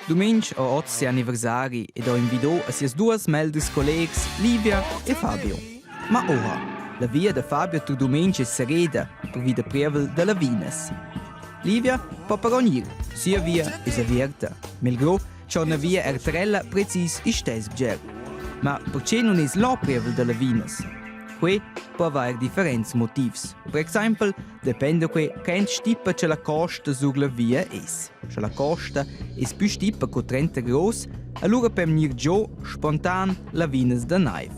Domingo o 8 anniversari ed ho invitato a sias duas melders collegs Livia e Fabio. Ma ora, la via de Fabio tu domingo è sereda per via prevel de la Vines. Livia può per ogni sia via è averta, melgro c'è una via ertrella precis e stesbger. Ma perché non è la prevel de la Vines? Qui può avere differenti motivi. Per esempio, dipende che stipa c'è la costa sulla via è. Se la costa è più stipa che 30 gradi, allora per venire giù spontan la Vines da naiv.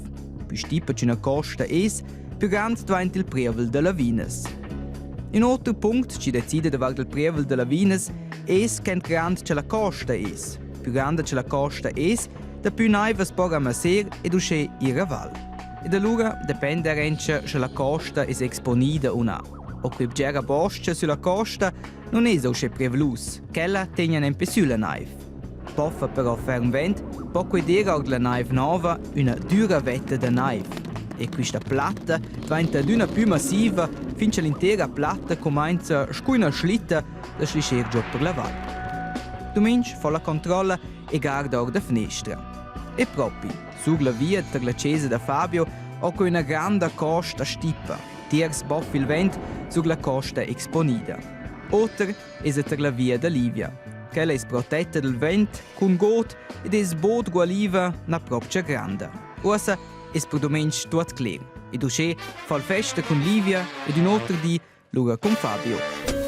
Più stipa c'è una costa è, più grande diventa il prevel della Vines. Un altro punto che decide di avere il prevel della Vines è che grande c'è la costa è. Più grande c'è la costa è, da più naiv si può ammassare ed uscire in raval. Ed allora dipende anche se la costa è esponida o no. O che c'era boscia sulla costa non è così prevelus, quella tiene neanche sulla naiv. Poffa però fermamente, può vedere che la naiv nuova una dura vetta da naiv. E questa platta diventa d'una più massiva finché l'intera platta comincia a scuina slitta da sliscer giù per la valle. Domingo fa la controlla e guarda da finestra. E proprio, sulla via per la chiesa da Fabio, ho una grande costa stipa, tiers boff il vento sulla costa esponida. Oltre è per la via da Livia, che è protetta dal vento con got ed è boot gualiva na propria grande. Ora è per domenica tutto chiaro. E uscì fa il festa con Livia ed un altro di lura con Fabio.